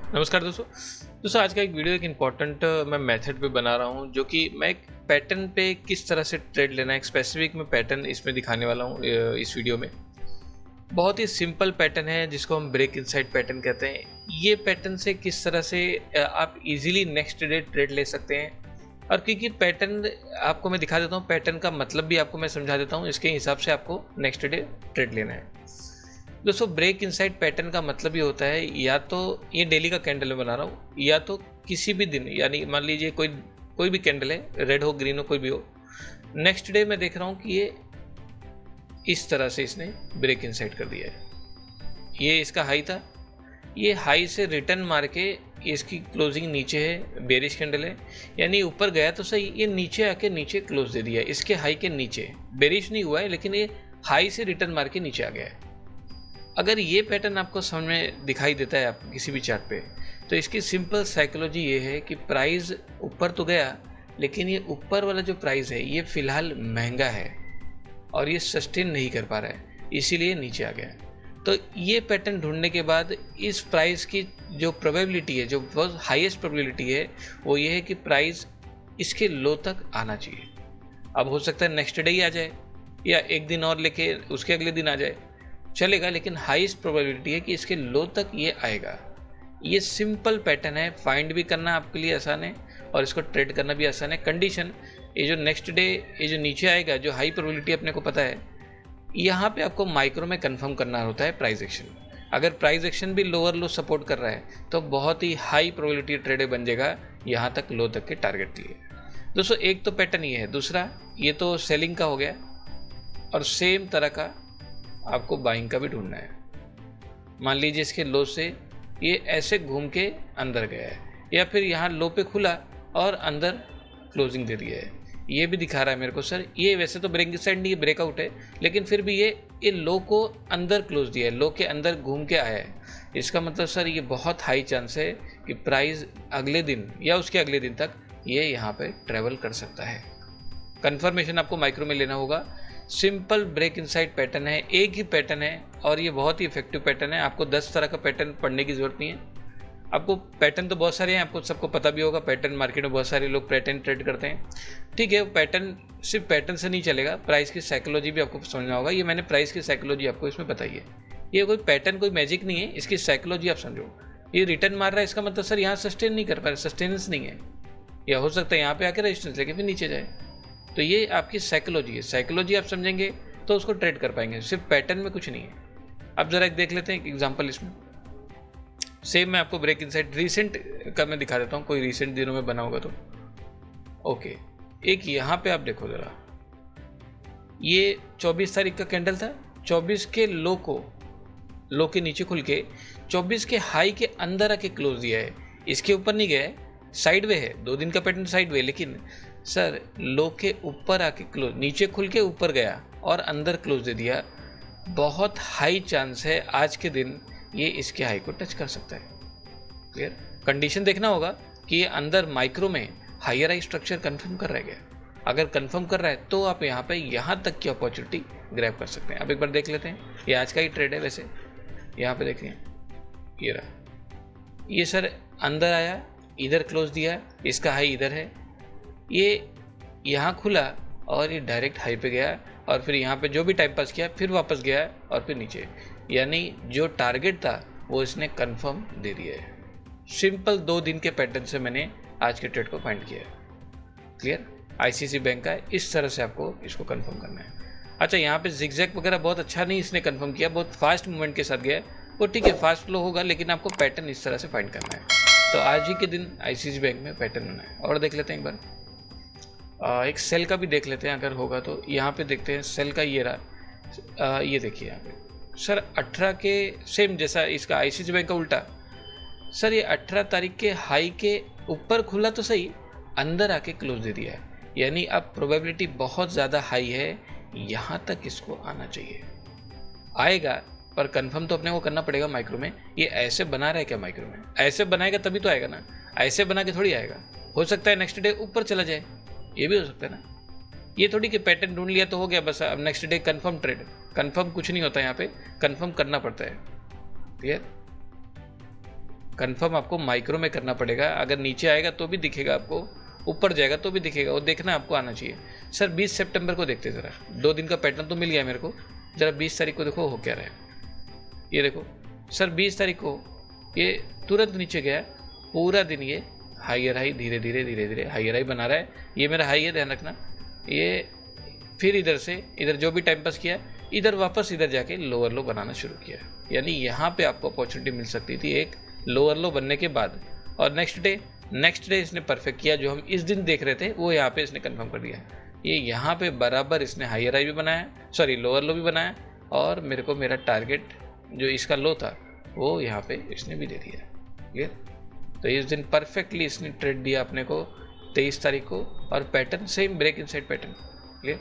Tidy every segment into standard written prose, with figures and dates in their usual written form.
नमस्कार दोस्तों आज का एक वीडियो एक इम्पॉर्टेंट मैं मेथड पे बना रहा हूँ, जो कि मैं एक पैटर्न पे किस तरह से ट्रेड लेना है। एक स्पेसिफिक मैं पैटर्न इसमें दिखाने वाला हूँ इस वीडियो में। बहुत ही सिंपल पैटर्न है जिसको हम ब्रेक इनसाइड पैटर्न कहते हैं। ये पैटर्न से किस तरह से आप इजीली नेक्स्ट डे ट्रेड ले सकते हैं, और क्योंकि पैटर्न आपको मैं दिखा देता हूँ, पैटर्न का मतलब भी आपको मैं समझा देता हूँ, इसके हिसाब से आपको नेक्स्ट डे ट्रेड लेना है। दोस्तों ब्रेक इनसाइड पैटर्न का मतलब ये होता है, या तो ये डेली का कैंडल में बना रहा हूँ, या तो किसी भी दिन, यानी मान लीजिए कोई भी कैंडल है, रेड हो ग्रीन हो कोई भी हो, नेक्स्ट डे मैं देख रहा हूँ कि ये इस तरह से इसने ब्रेक इनसाइड कर दिया है। ये इसका हाई था, ये हाई से रिटर्न मार के इसकी क्लोजिंग नीचे है, बेरिश कैंडल है, यानी ऊपर गया तो सही, ये नीचे आके नीचे क्लोज दे दिया है, इसके हाई के नीचे। बेरिश नहीं हुआ है, लेकिन ये हाई से रिटर्न मार के नीचे आ गया है। अगर ये पैटर्न आपको समझ में दिखाई देता है आप किसी भी चार्ट पे, तो इसकी सिंपल साइकोलॉजी ये है कि प्राइस ऊपर तो गया, लेकिन ये ऊपर वाला जो प्राइस है ये फिलहाल महंगा है और ये सस्टेन नहीं कर पा रहा है, इसीलिए नीचे आ गया है। तो ये पैटर्न ढूंढने के बाद इस प्राइस की जो प्रोबेबिलिटी है, जो बहुत हाईएस्ट प्रोबेबिलिटी है, वो ये है कि प्राइस इसके लो तक आना चाहिए। अब हो सकता है नेक्स्ट डे ही आ जाए, या एक दिन और लेके उसके अगले दिन आ जाए, चलेगा, लेकिन हाईएस्ट प्रोबेबिलिटी है कि इसके लो तक ये आएगा। ये सिंपल पैटर्न है, फाइंड भी करना आपके लिए आसान है और इसको ट्रेड करना भी आसान है। कंडीशन, ये जो नेक्स्ट डे ये जो नीचे आएगा, जो हाई प्रोबेबिलिटी अपने को पता है, यहाँ पे आपको माइक्रो में कंफर्म करना होता है प्राइस एक्शन। अगर प्राइस एक्शन भी लोअर लो सपोर्ट कर रहा है तो बहुत ही हाई प्रोबेबिलिटी ट्रेड बन जाएगा यहाँ तक, लो तक के टारगेट के लिए। दोस्तों एक तो पैटर्न ये है, दूसरा ये तो सेलिंग का हो गया, और सेम तरह का आपको बाइंग का भी ढूंढना है। मान लीजिए इसके लो से ये ऐसे घूम के अंदर गया है, या फिर यहाँ लो पे खुला और अंदर क्लोजिंग दे दिया है। ये भी दिखा रहा है मेरे को सर, ये वैसे तो ब्रेक साइड नहीं, ब्रेकआउट है, लेकिन फिर भी ये लो को अंदर क्लोज दिया है, लो के अंदर घूम के आया है। इसका मतलब सर ये बहुत हाई चांस है कि प्राइस अगले दिन या उसके अगले दिन तक ये यहाँ पे ट्रेवल कर सकता है। कंफर्मेशन आपको माइक्रो में लेना होगा। सिंपल ब्रेक इनसाइड पैटर्न है, एक ही पैटर्न है, और ये बहुत ही इफेक्टिव पैटर्न है। आपको 10 तरह का पैटर्न पढ़ने की जरूरत नहीं है। आपको पैटर्न तो बहुत सारे हैं, आपको सबको पता भी होगा, पैटर्न मार्केट में बहुत सारे लोग पैटर्न ट्रेड करते हैं। ठीक है, पैटर्न सिर्फ पैटर्न से नहीं चलेगा, प्राइस की साइकोलॉजी भी आपको समझना होगा। ये मैंने प्राइस की साइकोलॉजी आपको इसमें बताई है। ये कोई पैटर्न कोई मैजिक नहीं है, इसकी साइकोलॉजी आप समझो। ये रिटर्न मार रहा है, इसका मतलब सर यहाँ सस्टेन नहीं कर पा रहा, सस्टेनेंस नहीं है, या हो सकता है यहाँ पे आके रेजिस्टेंस लेके फिर नीचे जाए। तो ये आपकी साइकोलॉजी है, साइकोलॉजी आप समझेंगे तो उसको ट्रेड कर पाएंगे, सिर्फ पैटर्न में कुछ नहीं है। अब जरा एक देख लेते हैं एक एग्जांपल इसमें। सेम मैं आपको ब्रेक इनसाइड रिसेंट का मैं दिखा देता हूँ, कोई रिसेंट दिनों में बना होगा तो। ओके, एक यहाँ पे आप देखो जरा, ये 24 तारीख का कैंडल था, 24 के लो के नीचे खुल के 24 के हाई के अंदर आके क्लोज दिया है। इसके ऊपर नहीं गया है, साइडवे है, 2 दिन का पैटर्न साइडवे, लेकिन सर लो के ऊपर आके क्लोज, नीचे खुल के ऊपर गया और अंदर क्लोज दे दिया। बहुत हाई चांस है आज के दिन ये इसके हाई को टच कर सकता है। क्लियर? कंडीशन देखना होगा कि ये अंदर माइक्रो में हायर हाई स्ट्रक्चर कंफर्म कर रहा है। अगर कंफर्म कर रहा है तो आप यहाँ पे यहाँ तक की अपॉर्चुनिटी ग्रैब कर सकते हैं। अब एक बार देख लेते हैं, ये आज का ही ट्रेड है वैसे। यहाँ पे देखिए, ये रहा, ये सर अंदर आया, इधर क्लोज दिया, इसका हाई इधर है, ये यहाँ खुला और ये डायरेक्ट हाई पे गया, और फिर यहाँ पे जो भी टाइम पास किया फिर वापस गया और फिर नीचे, यानी जो टारगेट था वो इसने कंफर्म दे दिया है। सिंपल 2 दिन के पैटर्न से मैंने आज के ट्रेड को फाइंड किया है। क्लियर? आईसीआईसीआई बैंक का है, इस तरह से आपको इसको कंफर्म करना है। अच्छा, यहाँ पे जिगजैग वगैरह बहुत अच्छा नहीं इसने कंफर्म किया, बहुत फास्ट मूवमेंट के साथ गया, वो ठीक है, फास्ट फ्लो होगा, लेकिन आपको पैटर्न इस तरह से फाइंड करना है। तो आज ही के दिन आईसीआईसीआई बैंक में पैटर्न होना है। और देख लेते हैं एक बार, एक सेल का भी देख लेते हैं अगर होगा तो। यहाँ पे देखते हैं सेल का, ये रहा, ये देखिए यहाँ पे सर 18 के सेम जैसा इसका आईसीआईसीआई बैंक का उल्टा। सर ये 18 तारीख के हाई के ऊपर खुला तो सही, अंदर आके क्लोज दे दिया है, यानी अब प्रोबेबिलिटी बहुत ज़्यादा हाई है यहाँ तक इसको आना चाहिए। आएगा, पर कंफर्म तो अपने को करना पड़ेगा माइक्रो में। ये ऐसे बना रहा है क्या माइक्रो में? ऐसे बनाएगा तभी तो आएगा ना, ऐसे बना के थोड़ी आएगा। हो सकता है नेक्स्ट डे ऊपर चला जाए, ये भी हो सकता है ना। ये थोड़ी कि पैटर्न ढूंढ लिया तो हो गया बस, अब next day confirm trade. Confirm कुछ नहीं होता, यहाँ पे कंफर्म करना पड़ता है। क्लियर? कंफर्म आपको माइक्रो में करना पड़ेगा। अगर नीचे आएगा तो भी दिखेगा आपको, ऊपर जाएगा तो भी दिखेगा, वो देखना आपको आना चाहिए। सर 20 सितंबर को देखते ज़रा, 2 दिन का पैटर्न तो मिल गया मेरे को। ज़रा 20 तारीख को देखो हो क्या रहा है। ये देखो सर 20 तारीख को ये तुरंत नीचे गया, पूरा दिन ये हाइयर हाई धीरे धीरे हाइयर हाई बना रहा है। ये मेरा हाई है, ध्यान रखना। ये फिर इधर से इधर जो भी टाइम पास किया, इधर वापस इधर जाके लोअर लो बनाना शुरू किया। यानी यहाँ पे आपको अपॉर्चुनिटी मिल सकती थी एक लोअर लो बनने के बाद। और नेक्स्ट डे इसने परफेक्ट किया, जो हम इस दिन देख रहे थे वो यहाँ पे इसने कंफर्म कर दिया। ये यहाँ पे बराबर इसने हाइयर हाई भी बनाया, सॉरी लोअर लो भी बनाया, और मेरे को मेरा टारगेट जो इसका लो था वो यहाँ पे इसने भी दे दिया। क्लियर? तो इस दिन परफेक्टली इसने ट्रेड दिया अपने को 23 तारीख को, और pattern same break inside pattern. Clear?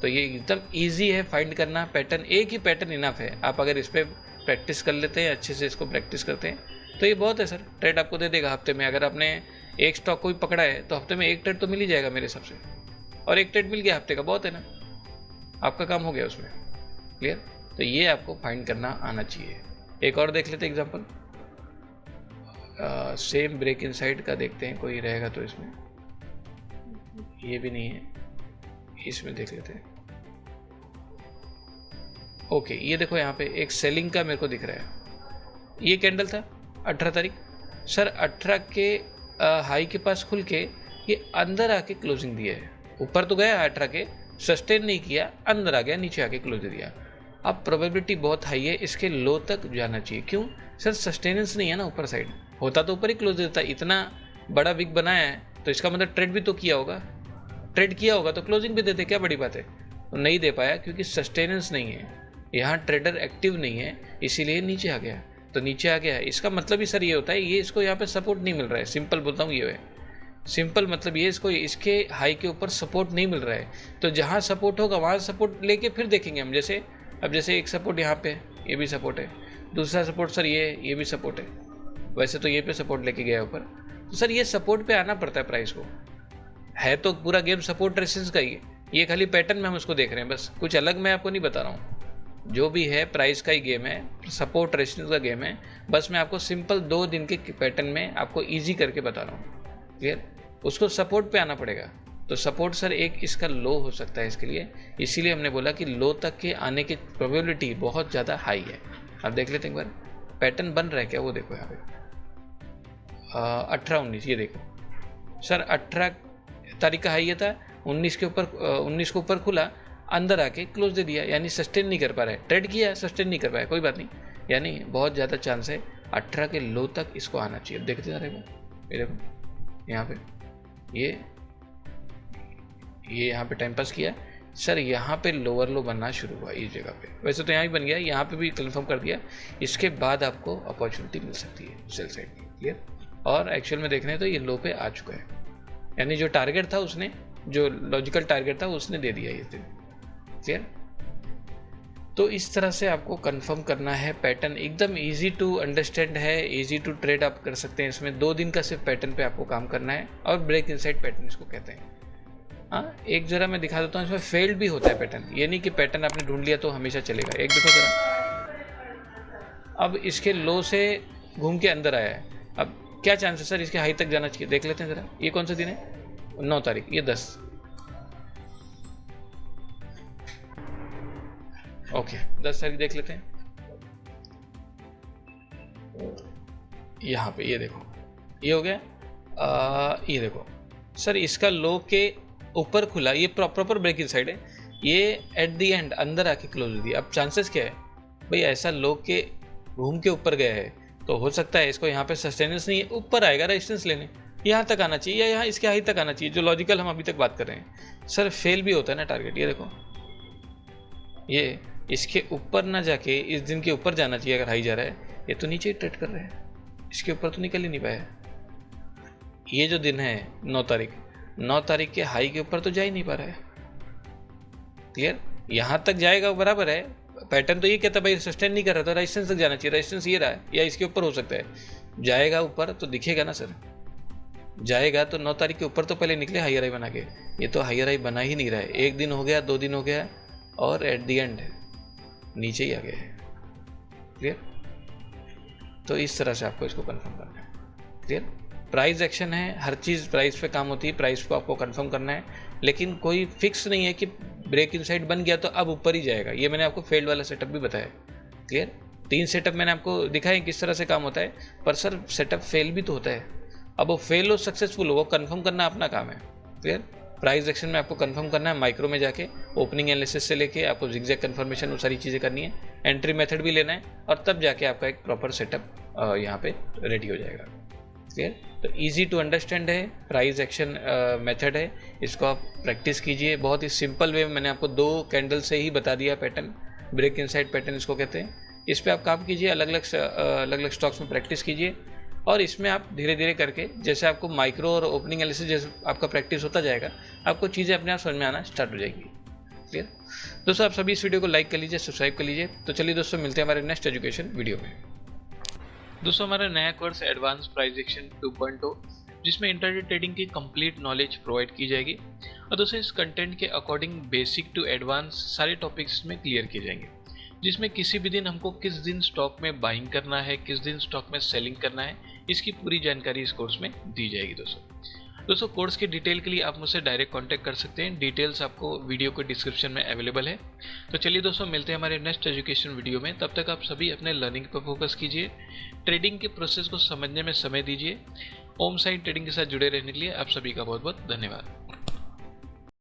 तो ये एकदम इजी है फाइंड करना। पैटर्न एक ही पैटर्न इनफ है। आप अगर इस पर प्रैक्टिस कर लेते हैं, अच्छे से इसको प्रैक्टिस करते हैं, तो ये बहुत है सर। ट्रेड आपको दे देगा हफ्ते में। अगर आपने एक स्टॉक को भी पकड़ा है तो हफ्ते में एक ट्रेड तो मिल ही जाएगा मेरे हिसाब से, और एक ट्रेड मिल गया हफ्ते का, बहुत है ना, आपका काम हो गया उसमें। क्लियर? तो ये आपको फाइंड करना आना चाहिए। एक और देख लेते एग्जाम्पल, सेम ब्रेक इनसाइड का देखते हैं, कोई रहेगा तो इसमें। ये भी नहीं है, इसमें देख लेते हैं। ओके, ये देखो यहाँ पे एक सेलिंग का मेरे को दिख रहा है। ये कैंडल था 18 तारीख। सर 18 के हाई के पास खुल के ये अंदर आके क्लोजिंग दिया है। ऊपर तो गया 18 के, सस्टेन नहीं किया, अंदर आ गया, नीचे आके क्लोज दे दिया। अब प्रोबेबिलिटी बहुत हाई है इसके लो तक जाना चाहिए। क्यों सर? सस्टेनेंस नहीं है ना ऊपर साइड। होता तो ऊपर ही क्लोज देता। इतना बड़ा विक बनाया है तो इसका मतलब ट्रेड भी तो किया होगा। ट्रेड किया होगा तो क्लोजिंग भी देते, क्या बड़ी बात है। तो नहीं दे पाया क्योंकि सस्टेनेंस नहीं है, यहाँ ट्रेडर एक्टिव नहीं है, इसीलिए नीचे आ गया। तो नीचे आ गया, इसका मतलब ही सर ये होता है ये इसको यहाँ पे सपोर्ट नहीं मिल रहा है। सिंपल बोलता हूँ ये है, सिंपल मतलब ये इसको इसके हाई के ऊपर सपोर्ट नहीं मिल रहा है। तो जहाँ सपोर्ट होगा वहाँ सपोर्ट लेके फिर देखेंगे हम। जैसे अब जैसे एक सपोर्ट यहाँ पे, ये भी सपोर्ट है। दूसरा सपोर्ट सर ये भी सपोर्ट है। वैसे तो ये पे सपोर्ट लेके गया ऊपर, तो सर ये सपोर्ट पे आना पड़ता है प्राइस को। है तो पूरा गेम सपोर्ट रेजिस्टेंस का ही है। ये खाली पैटर्न में हम उसको देख रहे हैं बस, कुछ अलग मैं आपको नहीं बता रहा हूँ। जो भी है प्राइस का ही गेम है, सपोर्ट रेजिस्टेंस का गेम है। बस मैं आपको सिंपल 2 दिन के पैटर्न में आपको ईजी करके बता रहा हूँ। क्लियर? उसको सपोर्ट पे आना पड़ेगा। तो सपोर्ट सर एक इसका लो हो सकता है इसके लिए, इसीलिए हमने बोला कि लो तक के आने की प्रोबेबिलिटी बहुत ज़्यादा हाई है। अब देख लेते हैं एक बार पैटर्न बन रहा है क्या, वो देखो यहाँ पे 18-19। ये देखो सर 18 तारीख का हाई ये था, 19 के ऊपर खुला, अंदर आके क्लोज दे दिया। यानी सस्टेन नहीं कर पा रहा है। ट्रेड किया, सस्टेन नहीं कर पाया, कोई बात नहीं। यानी बहुत ज़्यादा चांस है 18 के लो तक इसको आना चाहिए। देखते जा रहे हैं मेरे को यहाँ पे ये यहाँ पे टाइम पास किया सर, यहाँ पे लोअर लो बनना शुरू हुआ इस जगह पे। वैसे तो यहाँ भी बन गया, यहाँ पे भी कंफर्म कर दिया। इसके बाद आपको अपॉर्चुनिटी मिल सकती है सेल साइड की। क्लियर? और एक्चुअल में देखने तो ये लो पे आ चुका है, यानी जो टारगेट था उसने, जो लॉजिकल टारगेट था उसने दे दिया इस दिन। क्लियर? तो इस तरह से आपको कंफर्म करना है। पैटर्न एकदम इजी टू अंडरस्टैंड है, इजी टू ट्रेड आप कर सकते हैं। इसमें 2 दिन का सिर्फ पैटर्न पे आपको काम करना है, और ब्रेक इनसाइड पैटर्न इसको कहते हैं। हाँ, एक जरा मैं दिखा देता हूँ, इसमें फेल्ड भी होता है पैटर्न। ये नहीं कि पैटर्न आपने ढूंढ लिया तो हमेशा चलेगा। एक देखो जरा, अब इसके लो से घूम के अंदर आया है। अब क्या चांस है सर इसके हाई तक जाना चाहिए, देख लेते हैं जरा। ये कौन सा दिन है? 9 तारीख, ये 10। ओके 10 तारीख देख लेते हैं। यहाँ पे ये देखो, ये हो गया। ये देखो सर इसका लो के ऊपर खुला, ये प्रॉपर ब्रेक इन साइड है। ये एट द एंड अंदर आके क्लोज हो दिया। अब चांसेस क्या है भाई, ऐसा लो के घूम के ऊपर गया है तो हो सकता है इसको यहाँ पे सस्टेनेंस नहीं है, ऊपर आएगा रेजिस्टेंस लेने, यहाँ तक आना चाहिए या यहाँ इसके हाई तक आना चाहिए, जो लॉजिकल हम अभी तक बात कर रहे हैं। सर फेल भी होता है ना टारगेट। ये देखो, ये इसके ऊपर ना जाके इस दिन के ऊपर जाना चाहिए अगर हाई जा रहा है। ये तो नीचे ही ट्रेड कर रहे हैं, इसके ऊपर तो निकल ही नहीं पाया। ये जो दिन है 9 तारीख के हाई के ऊपर तो जा ही नहीं पा रहा है। क्लियर? यहाँ तक जाएगा बराबर है। पैटर्न तो ये कहता है भाई सस्टेन नहीं कर रहा था, रेजिस्टेंस तक जाना चाहिए। रेजिस्टेंस ये रहा है, या इसके ऊपर हो सकता है। जाएगा ऊपर तो दिखेगा ना सर, जाएगा तो 9 तारीख के ऊपर तो पहले निकले हायर हाई बना के। ये तो हायर हाई बना ही नहीं रहा है। 1 दिन हो गया, 2 दिन हो गया, और एट द एंड नीचे ही आ गया है। क्लियर? तो इस तरह से आपको इसको कंफर्म करना है। क्लियर? प्राइस एक्शन है, हर चीज़ प्राइस पे काम होती है, प्राइस को आपको कंफर्म करना है, लेकिन कोई फिक्स नहीं है कि ब्रेक इनसाइड बन गया तो अब ऊपर ही जाएगा। ये मैंने आपको फेल्ड वाला सेटअप भी बताया। क्लियर? 3 सेटअप मैंने आपको दिखाए किस तरह से काम होता है, पर सर सेटअप फेल भी तो होता है। अब वो फेल हो सक्सेसफुल हो, वो कंफर्म करना अपना काम है। क्लियर? प्राइस एक्शन में आपको कंफर्म करना है, माइक्रो में जाके ओपनिंग एनालिसिस से लेके आपको जिगजैग कंफर्मेशन वो सारी चीज़ें करनी है, एंट्री मेथड भी लेना है, और तब जाके आपका एक प्रॉपर सेटअप यहाँ पे रेडी हो जाएगा। क्लियर? तो इजी टू अंडरस्टैंड है, प्राइस एक्शन मेथड है, इसको आप प्रैक्टिस कीजिए। बहुत ही सिंपल वे में मैंने आपको 2 कैंडल से ही बता दिया पैटर्न, ब्रेक इनसाइड पैटर्न इसको कहते हैं। इस पे आप काम कीजिए, अलग अलग स्टॉक्स में प्रैक्टिस कीजिए, और इसमें आप धीरे धीरे करके जैसे आपको माइक्रो और ओपनिंग एनालिसिस जैसे आपका प्रैक्टिस होता जाएगा, आपको चीज़ें अपने आप समझ में आना स्टार्ट हो जाएगी। क्लियर? दोस्तों आप सभी इस वीडियो को लाइक कर लीजिए, सब्सक्राइब कर लीजिए। तो चलिए दोस्तों, मिलते हैं हमारे नेक्स्ट एजुकेशन वीडियो में। दोस्तों हमारा नया कोर्स एडवांस प्राइस एक्शन 2.0, जिसमें इंट्राडे ट्रेडिंग की कंप्लीट नॉलेज प्रोवाइड की जाएगी। और दोस्तों इस कंटेंट के अकॉर्डिंग बेसिक टू एडवांस सारे टॉपिक्स में क्लियर किए जाएंगे, जिसमें किसी भी दिन हमको किस दिन स्टॉक में बाइंग करना है, किस दिन स्टॉक में सेलिंग करना है, इसकी पूरी जानकारी इस कोर्स में दी जाएगी। दोस्तों कोर्स की डिटेल के लिए आप मुझसे डायरेक्ट कांटेक्ट कर सकते हैं, डिटेल्स आपको वीडियो के डिस्क्रिप्शन में अवेलेबल है। तो चलिए दोस्तों, मिलते हैं हमारे नेक्स्ट एजुकेशन वीडियो में। तब तक आप सभी अपने लर्निंग पर फोकस कीजिए, ट्रेडिंग के प्रोसेस को समझने में समय दीजिए। ओम साइड ट्रेडिंग के साथ जुड़े रहने के लिए आप सभी का बहुत बहुत धन्यवाद।